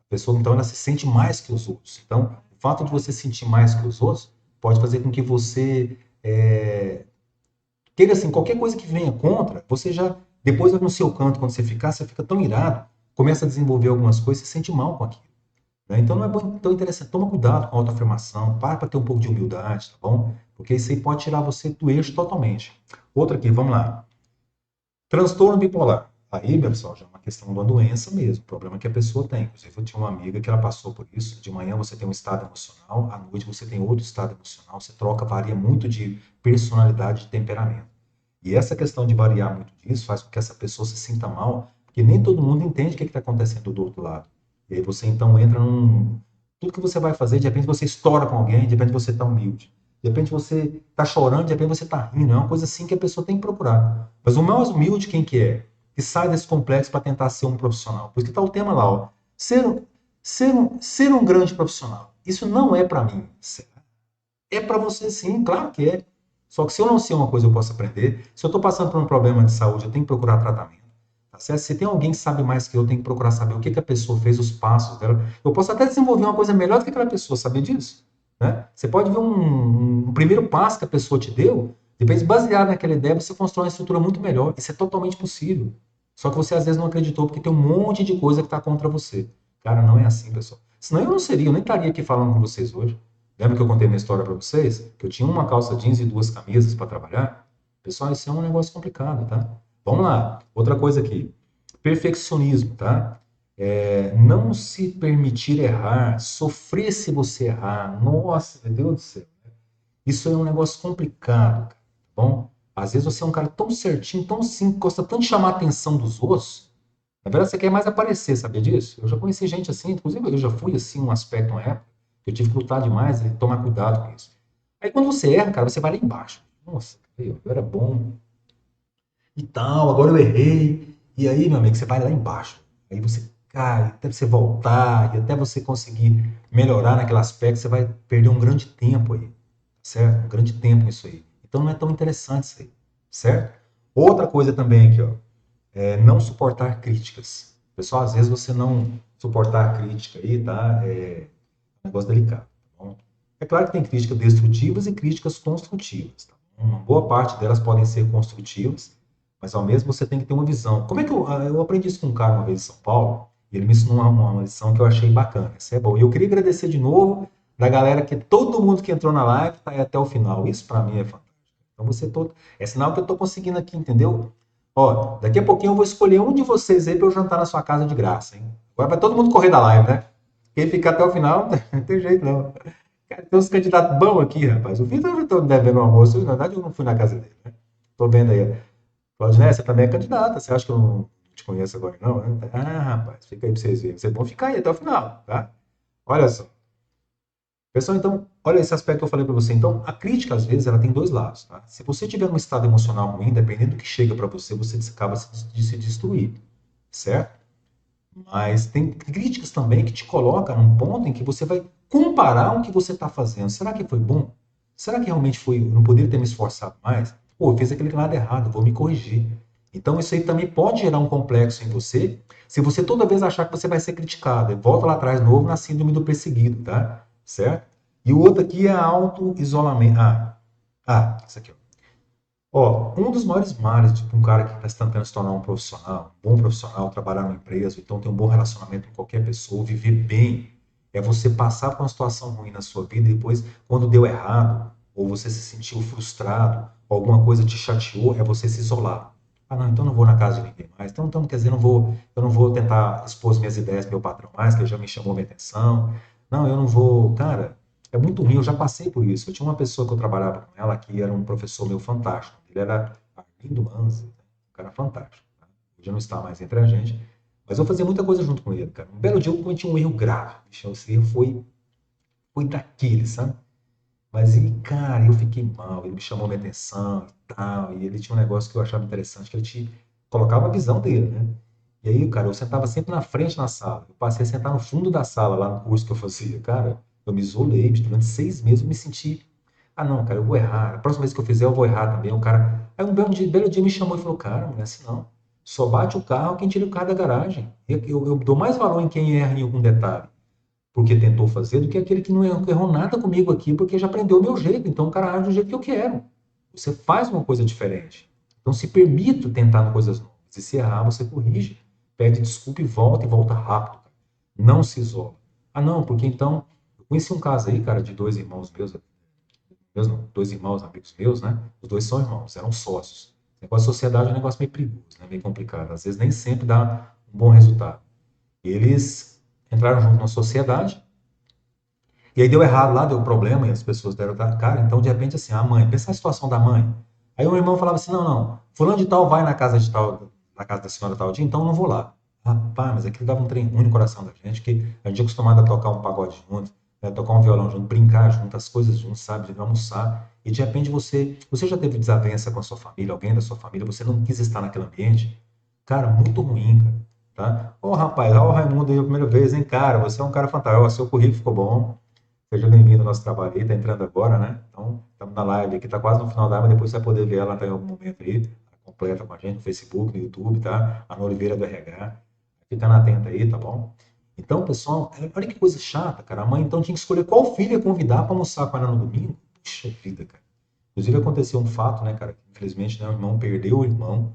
A pessoa, então, ela se sente mais que os outros. Então, o fato de você se sentir mais que os outros pode fazer com que você queira, assim, qualquer coisa que venha contra, você já, depois no seu canto, quando você fica tão irado, começa a desenvolver algumas coisas, você se sente mal com aquilo. Né? Então, não é bom, tão interessante. Toma cuidado com a autoafirmação, para ter um pouco de humildade, tá bom? Porque isso aí pode tirar você do eixo totalmente. Outra aqui, vamos lá. Transtorno bipolar. Aí, meu pessoal, já é uma questão de uma doença mesmo, problema que a pessoa tem. Inclusive, eu tinha uma amiga que ela passou por isso. De manhã você tem um estado emocional, à noite você tem outro estado emocional. Você troca, varia muito de personalidade, de temperamento. E essa questão de variar muito disso faz com que essa pessoa se sinta mal, porque nem todo mundo entende o que está acontecendo do outro lado. E aí você então entra num. Tudo que você vai fazer, de repente você estoura com alguém, de repente você está humilde. De repente você está chorando, de repente você está rindo. É uma coisa assim que a pessoa tem que procurar. Mas o mais humilde, quem que é? Que sai desse complexo para tentar ser um profissional. Por isso que está o tema lá, ó. Ser um grande profissional. Isso não é para mim. É para você sim, claro que é. Só que se eu não sei uma coisa, eu posso aprender. Se eu estou passando por um problema de saúde, eu tenho que procurar tratamento. Tá certo? Se tem alguém que sabe mais que eu tenho que procurar saber o que, que a pessoa fez, os passos dela. Eu posso até desenvolver uma coisa melhor do que aquela pessoa, saber disso. Né? Você pode ver um primeiro passo que a pessoa te deu, depois, baseado naquela ideia, você constrói uma estrutura muito melhor. Isso é totalmente possível. Só que você às vezes não acreditou porque tem um monte de coisa que está contra você. Cara, não é assim, pessoal. Senão eu não seria, eu nem estaria aqui falando com vocês hoje. Lembra que eu contei minha história para vocês? Que eu tinha uma calça jeans e duas camisas para trabalhar? Pessoal, isso é um negócio complicado, tá? Vamos lá. Outra coisa aqui. Perfeccionismo, tá? Não se permitir errar, sofrer se você errar. Nossa, meu Deus do céu. Isso é um negócio complicado, cara, tá bom? Às vezes você é um cara tão certinho, tão simples, gosta tanto de chamar a atenção dos outros. Na verdade, você quer mais aparecer, sabia disso? Eu já conheci gente assim, inclusive eu já fui assim, um aspecto, uma época, que eu tive que lutar demais e tomar cuidado com isso. Aí quando você erra, cara, você vai lá embaixo. Nossa, eu era bom e tal, agora eu errei. E aí, meu amigo, você vai lá embaixo. Aí você cai, até você voltar, e até você conseguir melhorar naquele aspecto, você vai perder um grande tempo aí, certo? Um grande tempo nisso aí. Então não é tão interessante isso aí, certo? Outra coisa também aqui, ó, é não suportar críticas. Pessoal, às vezes você não suportar crítica aí, tá? É um negócio delicado, tá bom? É claro que tem críticas destrutivas e críticas construtivas, tá bom? Uma boa parte delas podem ser construtivas, mas ao mesmo você tem que ter uma visão. Como é que eu aprendi isso com um cara uma vez em São Paulo, e ele me ensinou uma lição que eu achei bacana. Isso é bom. E eu queria agradecer de novo da galera que todo mundo que entrou na live está até o final. Isso para mim é fantástico. Então você todo é sinal que eu estou conseguindo aqui, entendeu? Ó, daqui a pouquinho eu vou escolher um de vocês aí para eu jantar na sua casa de graça, hein? Agora vai todo mundo correr da live, né? Quem ficar até o final, não tem jeito não. Cara, tem uns candidatos bons aqui, rapaz. O Vitor eu já estou devendo um almoço. Na verdade, eu não fui na casa dele, né? Tô vendo aí. Claudinei, você também é candidata. Você acha que eu não te conheço agora, não? Né? Ah, rapaz, fica aí pra vocês verem. Vocês vão ficar aí até o final, tá? Olha só. Pessoal, então, olha esse aspecto que eu falei para você. Então, a crítica, às vezes, ela tem dois lados, tá? Se você tiver num estado emocional ruim, dependendo do que chega para você, você acaba de se destruir, certo? Mas tem críticas também que te colocam num ponto em que você vai comparar o que você está fazendo. Será que foi bom? Será que realmente foi? Eu não poderia ter me esforçado mais? Pô, eu fiz aquele lado errado, vou me corrigir. Então, isso aí também pode gerar um complexo em você, se você toda vez achar que você vai ser criticado. E volta lá atrás, de novo, na síndrome do perseguido, tá? Certo? E o outro aqui é auto-isolamento. Isso aqui, ó. Ó, um dos maiores males de um cara que está tentando se tornar um profissional, um bom profissional, trabalhar numa empresa, então ter um bom relacionamento com qualquer pessoa, viver bem, é você passar por uma situação ruim na sua vida e depois, quando deu errado, ou você se sentiu frustrado, ou alguma coisa te chateou, é você se isolar. Ah, não, então não vou na casa de ninguém mais. Então quer dizer, eu não vou tentar expor minhas ideias para meu patrão mais, que ele já me chamou minha atenção. Não, eu não vou. Cara, é muito ruim, eu já passei por isso. Eu tinha uma pessoa que eu trabalhava com ela que era um professor meu fantástico. Ele era Arlindo Manzi, um cara fantástico. Tá? Ele já não está mais entre a gente. Mas eu fazia muita coisa junto com ele, cara. Um belo dia eu cometi um erro grave. Esse erro foi daquele, sabe? Mas, e, cara, eu fiquei mal. Ele me chamou minha atenção e tal. E ele tinha um negócio que eu achava interessante, que ele te colocava a visão dele, né? E aí, cara, eu sentava sempre na frente na sala. Eu passei a sentar no fundo da sala, lá no curso que eu fazia. Cara, eu me isolei. Durante 6 meses eu me senti. Ah, não, cara, eu vou errar. A próxima vez que eu fizer, eu vou errar também. O cara. Aí um belo dia me chamou e falou: Cara, não é assim não. Só bate o carro quem tira o carro da garagem. Eu dou mais valor em quem erra em algum detalhe, porque tentou fazer, do que aquele que não errou nada comigo aqui, porque já aprendeu o meu jeito. Então o cara age do jeito que eu quero. Você faz uma coisa diferente. Então se permita tentar coisas novas. E se errar, você corrige, pede desculpa e volta rápido. Cara. Não se isola. Ah, não, porque então. Eu conheci um caso aí, cara, de dois irmãos meus não, dois irmãos, amigos meus, né? Os dois são irmãos, eram sócios. O negócio de sociedade é um negócio meio perigoso, né? Meio complicado. Às vezes nem sempre dá um bom resultado. Eles entraram junto na sociedade, e aí deu errado lá, deu problema, e as pessoas deram cara. Então, de repente, assim, a mãe, pensa a situação da mãe. Aí o irmão falava assim: não, não, fulano de tal vai na casa de tal, na casa da senhora tal dia, então eu não vou lá. Rapaz, mas aquilo dava um trem ruim no coração da gente, que a gente é acostumado a tocar um pagode junto, né, tocar um violão junto, brincar junto, as coisas juntos, sabe, de almoçar. E de repente você já teve desavença com a sua família, alguém da sua família, você não quis estar naquele ambiente. Cara, muito ruim, cara. Tá? Ô, rapaz, ó, o Raimundo aí a primeira vez, hein, cara? Você é um cara fantástico, ó, seu currículo ficou bom. Seja bem-vindo ao nosso trabalho aí, tá entrando agora, né? Então, estamos na live aqui, tá quase no final da live, depois você vai poder ver ela tá, em algum momento aí, tá completa com a gente no Facebook, no YouTube, tá? Ana Oliveira do RH. Fica atenta aí, tá bom? Então, pessoal, olha que coisa chata, cara. A mãe então tinha que escolher qual filho ia convidar para almoçar com ela no domingo. Puxa vida, cara. Inclusive aconteceu um fato, né, cara? Infelizmente, né, o irmão perdeu o irmão,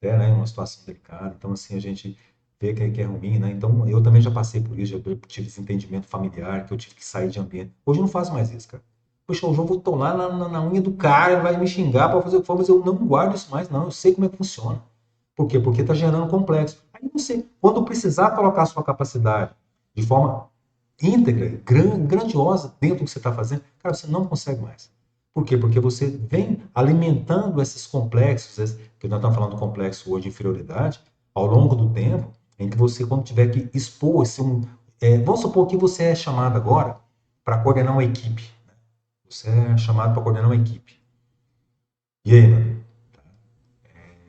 até, né, em uma situação delicada. Então, assim, a gente vê que é ruim, né? Então, eu também já passei por isso, já tive desentendimento familiar, que eu tive que sair de ambiente. Hoje eu não faço mais isso, cara. Poxa, hoje eu vou tomar na unha do cara, ele vai me xingar para fazer o que for, mas eu não guardo isso mais, não. Eu sei como é que funciona. Por quê? Porque está gerando complexo. Aí você, quando precisar colocar a sua capacidade de forma íntegra, grandiosa dentro do que você está fazendo, cara, você não consegue mais. Por quê? Porque você vem alimentando esses complexos, que nós estamos falando do complexo hoje de inferioridade, ao longo do tempo, em que você, quando tiver que expor vamos supor que você é chamado agora para coordenar uma equipe. Você é chamado para coordenar uma equipe. E aí, mano?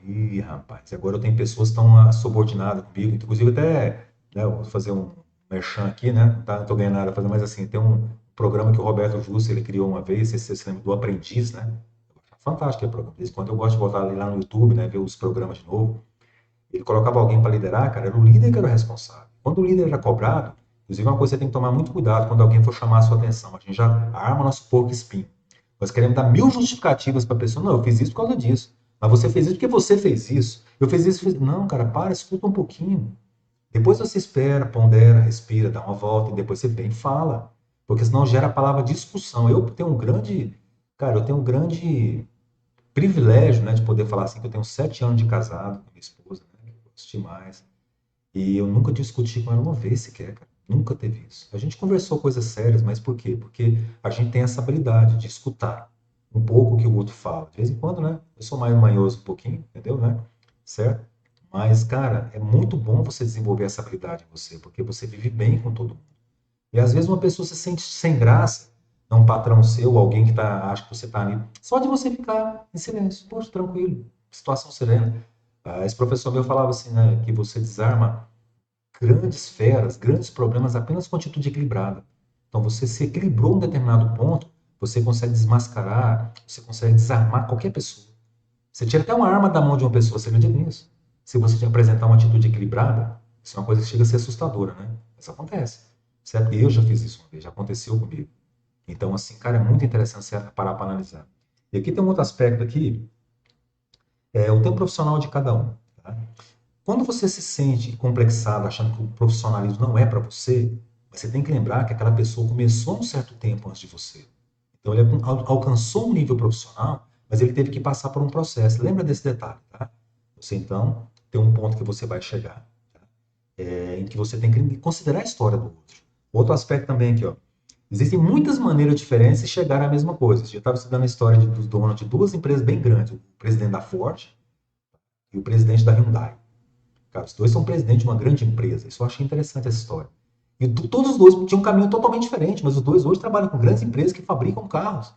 Ih, rapaz, agora eu tenho pessoas que estão subordinadas comigo, inclusive até, né, eu vou fazer um merchan aqui, né? Tá, não tô ganhando nada fazendo, mas assim, tem um programa que o Roberto Justo, ele criou uma vez, se você se lembra do Aprendiz, né? Fantástico aquele programa. De quando eu gosto de voltar ali lá no YouTube, né, ver os programas de novo, ele colocava alguém para liderar, cara, era o líder que era o responsável. Quando o líder era cobrado, inclusive uma coisa que você tem que tomar muito cuidado quando alguém for chamar a sua atenção, a gente já arma nosso porco espinho. Nós queremos dar mil justificativas para a pessoa. Não, eu fiz isso por causa disso. Mas você fez isso porque você fez isso. Eu fiz isso. Não, cara, para, escuta um pouquinho. Depois você espera, pondera, respira, dá uma volta e depois você vem e fala. Porque senão gera a palavra discussão. Eu tenho um grande privilégio, né, de poder falar assim, que eu tenho 7 anos de casado com minha esposa, né, que eu gosto demais. E eu nunca discuti com ela uma vez sequer, cara. Nunca teve isso. A gente conversou coisas sérias, mas por quê? Porque a gente tem essa habilidade de escutar um pouco o que o outro fala. De vez em quando, né? Eu sou mais manhoso um pouquinho, entendeu, né? Certo? Mas, cara, é muito bom você desenvolver essa habilidade em você, porque você vive bem com todo mundo. E às vezes uma pessoa se sente sem graça, é um patrão seu, alguém que acha que você está ali, só de você ficar em silêncio, poxa, tranquilo, situação serena. Esse professor meu falava assim, né, que você desarma grandes feras, grandes problemas apenas com atitude equilibrada. Então, você se equilibrou em um determinado ponto, você consegue desmascarar, você consegue desarmar qualquer pessoa. Você tira até uma arma da mão de uma pessoa, você acredita nisso? Se você te apresentar uma atitude equilibrada, isso é uma coisa que chega a ser assustadora, né? Isso acontece. Certo? Eu já fiz isso uma vez, já aconteceu comigo. Então, assim, cara, é muito interessante você parar para analisar. E aqui tem um outro aspecto aqui, é o tempo profissional de cada um. Tá? Quando você se sente complexado, achando que o profissionalismo não é para você, você tem que lembrar que aquela pessoa começou um certo tempo antes de você. Então, ele alcançou um nível profissional, mas ele teve que passar por um processo. Lembra desse detalhe, tá? Você, então, tem um ponto que você vai chegar, tá? Em que você tem que considerar a história do outro. Outro aspecto também aqui, ó. Existem muitas maneiras diferentes de chegar à mesma coisa. Eu estava estudando a história dos donos de duas empresas bem grandes, o presidente da Ford e o presidente da Hyundai. Cara, os dois são presidentes de uma grande empresa. Isso eu achei interessante essa história. E todos os dois tinham um caminho totalmente diferente, mas os dois hoje trabalham com grandes empresas que fabricam carros.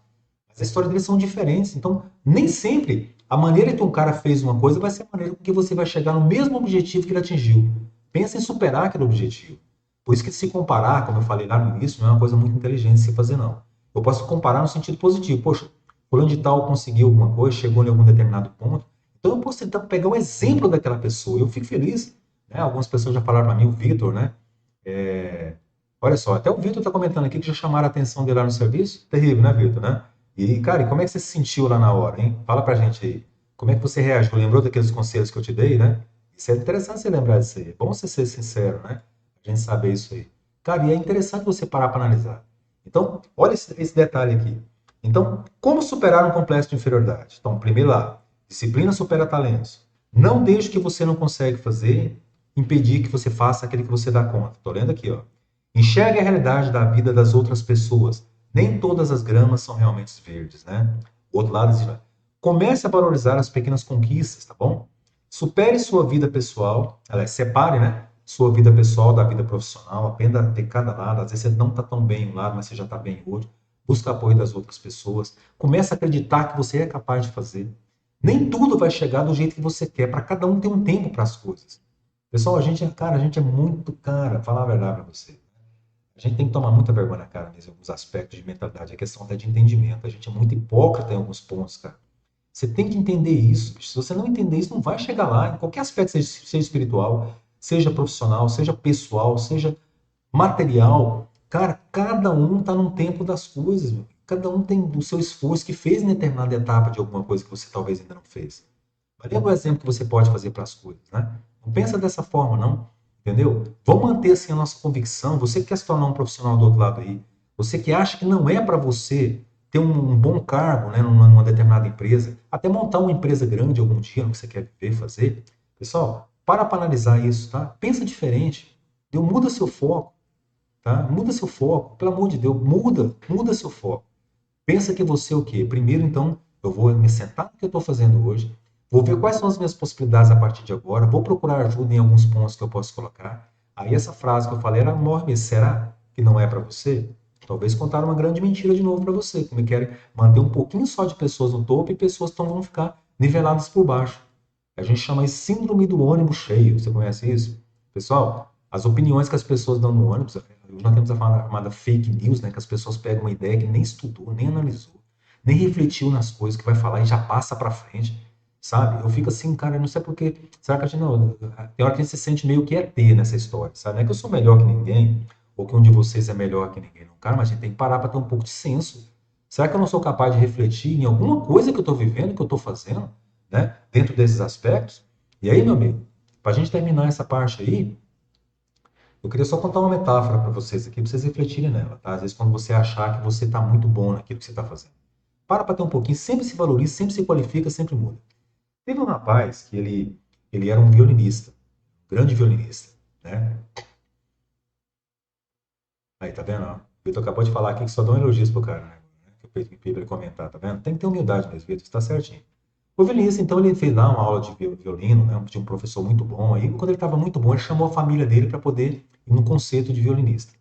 Mas a história deles são diferentes. Então, nem sempre a maneira que um cara fez uma coisa vai ser a maneira com que você vai chegar no mesmo objetivo que ele atingiu. Pensa em superar aquele objetivo. Por isso que se comparar, como eu falei lá no início, não é uma coisa muito inteligente de se fazer, não. Eu posso comparar no sentido positivo. Poxa, fulano de tal conseguiu alguma coisa, chegou em algum determinado ponto, então eu posso tentar pegar um exemplo daquela pessoa. Eu fico feliz. Né? Algumas pessoas já falaram para mim, o Vitor, né? É, olha só, até o Vitor está comentando aqui que já chamaram a atenção dele lá no serviço. Terrível, né, Vitor, né? E, cara, e como é que você se sentiu lá na hora, hein? Fala pra gente aí. Como é que você reagiu? Lembrou daqueles conselhos que eu te dei, né? Isso é interessante você lembrar disso aí. É bom você ser sincero, né? A gente saber isso aí. Cara, e é interessante você parar para analisar. Então, olha esse detalhe aqui. Então, como superar um complexo de inferioridade? Então, primeiro lá, disciplina supera talentos. Não deixe o que você não consegue fazer impedir que você faça aquele que você dá conta. Estou lendo aqui, ó. Enxergue a realidade da vida das outras pessoas. Nem todas as gramas são realmente verdes, né? O outro lado diz, comece a valorizar as pequenas conquistas, tá bom? Supere sua vida pessoal, separe, né? Sua vida pessoal da vida profissional, aprenda a ter cada lado. Às vezes você não está tão bem em um lado, mas você já está bem em outro. Busca apoio das outras pessoas. Comece a acreditar que você é capaz de fazer. Nem tudo vai chegar do jeito que você quer. Para cada um tem um tempo para as coisas. Pessoal, a gente é muito cara, falar a verdade para você. A gente tem que tomar muita vergonha na cara mesmo, em alguns aspectos de mentalidade. É questão até de entendimento. A gente é muito hipócrita em alguns pontos, cara. Você tem que entender isso. Se você não entender isso, não vai chegar lá. Em qualquer aspecto, seja espiritual, seja profissional, seja pessoal, seja material. Cara, cada um está num tempo das coisas. Meu. Cada um tem o seu esforço que fez em determinada etapa de alguma coisa que você talvez ainda não fez. Lembra o exemplo que você pode fazer para as coisas, né? Não pensa dessa forma, não. Entendeu? Vamos manter assim a nossa convicção. Você que quer se tornar um profissional do outro lado aí, você que acha que não é para você ter um bom cargo, né, numa determinada empresa, até montar uma empresa grande algum dia, no que você quer viver, fazer. Pessoal, para analisar isso, tá? Pensa diferente. Deu, muda seu foco, tá? Muda seu foco, pelo amor de Deus, muda seu foco. Pensa que você é o quê? Primeiro, então, eu vou me sentar no que eu estou fazendo hoje, vou ver quais são as minhas possibilidades a partir de agora, vou procurar ajuda em alguns pontos que eu posso colocar. Aí essa frase que eu falei era enorme, será que não é para você? Talvez contaram uma grande mentira de novo para você, como querem manter um pouquinho só de pessoas no topo e pessoas que vão ficar niveladas por baixo. A gente chama isso síndrome do ônibus cheio. Você conhece isso? Pessoal, as opiniões que as pessoas dão no ônibus, nós temos a chamada fake news, né? Que as pessoas pegam uma ideia que nem estudou, nem analisou, nem refletiu nas coisas que vai falar e já passa para frente, sabe? Eu fico assim, cara, eu não sei por quê. Será que a gente não. Tem hora que a gente se sente meio que ET nessa história, sabe? Não é que eu sou melhor que ninguém, ou que um de vocês é melhor que ninguém, não. Cara, mas a gente tem que parar para ter um pouco de senso. Será que eu não sou capaz de refletir em alguma coisa que eu estou vivendo, que eu estou fazendo, né? Dentro desses aspectos? E aí, meu amigo, para a gente terminar essa parte aí, eu queria só contar uma metáfora para vocês aqui, para vocês refletirem nela, tá? Às vezes, quando você achar que você está muito bom naquilo que você está fazendo. Para ter um pouquinho, sempre se valoriza, sempre se qualifica, sempre muda. Teve um rapaz que ele era um violinista, um grande violinista, né? Aí, tá vendo? Ó? O Vitor acabou de falar aqui que só dão elogios pro cara, né? Que eu pedi pra ele comentar, tá vendo? Tem que ter humildade mesmo, Vitor, está certinho. O violinista, então, ele fez lá uma aula de violino, né? Tinha um professor muito bom. Aí, quando ele estava muito bom, ele chamou a família dele para poder ir no concerto de violinista.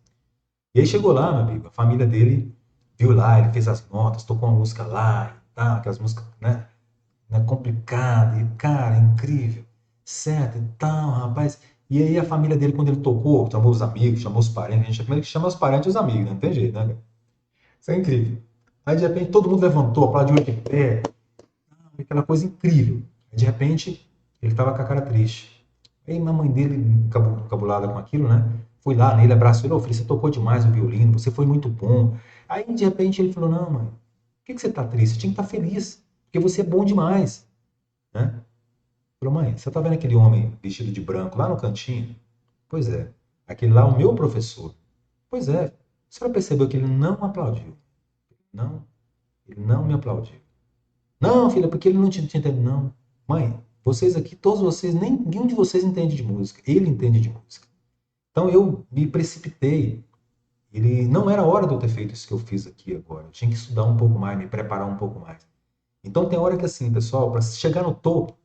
E aí chegou lá, meu amigo, a família dele viu lá, ele fez as notas, tocou uma música lá e tal, aquelas músicas, né, complicada, e cara, incrível, certo e tal, rapaz. E aí a família dele, quando ele tocou, chamou os amigos, chamou os parentes, a gente primeiro que chama os parentes e os amigos, né? Não tem jeito, né, cara? Isso é incrível. Aí de repente todo mundo levantou, aplaudiu de pé, aquela coisa incrível. Aí, de repente ele estava com a cara triste. Aí a mãe dele, encabulada com aquilo, né? Foi lá nele, abraçou ele, ô filho, você tocou demais o violino, você foi muito bom. Aí de repente ele falou, não, mãe, por que você está triste? Você tinha que estar feliz, porque você é bom demais, né? Falou, mãe, você tá vendo aquele homem vestido de branco lá no cantinho? Pois é. Aquele lá é o meu professor. Pois é. A senhora percebeu que ele não aplaudiu? Não, ele não me aplaudiu. Não, filha, porque ele não tinha entendido. Não. Mãe, vocês aqui, todos vocês, nenhum de vocês entende de música. Ele entende de música. Então eu me precipitei. Ele não era hora de eu ter feito isso que eu fiz aqui agora. Eu tinha que estudar um pouco mais, me preparar um pouco mais. Então tem hora que assim, pessoal, para chegar no topo,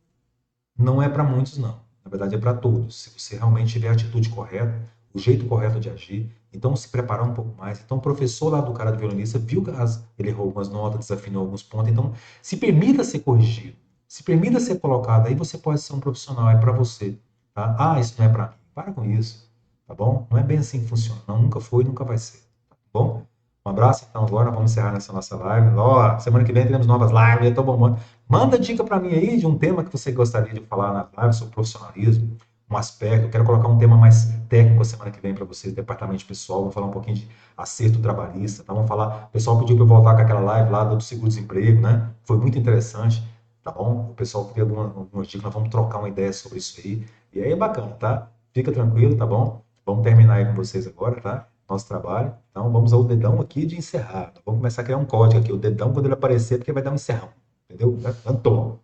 não é para muitos, não. Na verdade, é para todos. Se você realmente tiver a atitude correta, o jeito correto de agir, então se preparar um pouco mais. Então, o professor lá do cara do violinista viu que ele errou algumas notas, desafinou alguns pontos. Então, se permita ser corrigido, se permita ser colocado. Aí você pode ser um profissional, é para você. Tá? Ah, isso não é para mim. Para com isso, tá bom? Não é bem assim que funciona. Não, nunca foi, nunca vai ser. Tá bom? Um abraço, então, agora vamos encerrar nessa nossa live. Ó, semana que vem teremos novas lives, eu tô bombando. Manda dica para mim aí de um tema que você gostaria de falar na live sobre profissionalismo, um aspecto. Eu quero colocar um tema mais técnico a semana que vem para vocês, departamento pessoal. Vou falar um pouquinho de acerto trabalhista. Tá? Vamos falar. O pessoal pediu para eu voltar com aquela live lá do seguro-desemprego, né? Foi muito interessante, tá bom? O pessoal queria algumas dicas, nós vamos trocar uma ideia sobre isso aí. E aí é bacana, tá? Fica tranquilo, tá bom? Vamos terminar aí com vocês agora, tá? Nosso trabalho. Então vamos ao dedão aqui de encerrar. Vamos começar a criar um código aqui. O dedão, quando ele aparecer, porque vai dar um encerrão. Entendeu? Antônio.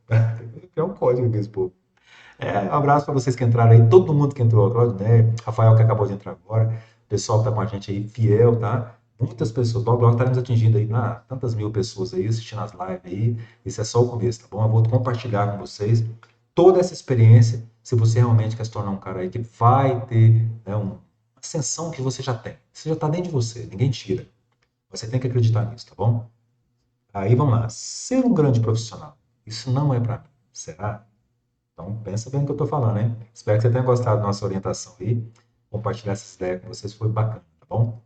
É um código aqui, esse povo. Um abraço para vocês que entraram aí, todo mundo que entrou, Claudinei, Rafael que acabou de entrar agora, o pessoal que está com a gente aí, fiel, tá? Muitas pessoas, logo logo estaremos atingindo aí, tantas mil pessoas aí assistindo as lives aí, isso é só o começo, tá bom? Eu vou compartilhar com vocês toda essa experiência, se você realmente quer se tornar um cara aí que vai ter, né, uma ascensão que você já tem, você já está dentro de você, ninguém tira, você tem que acreditar nisso, tá bom? Aí vamos lá, ser um grande profissional, isso não é para mim, será? Então, pensa bem no que eu estou falando, hein? Espero que você tenha gostado da nossa orientação aí. Compartilhar essas ideias com vocês foi bacana, tá bom?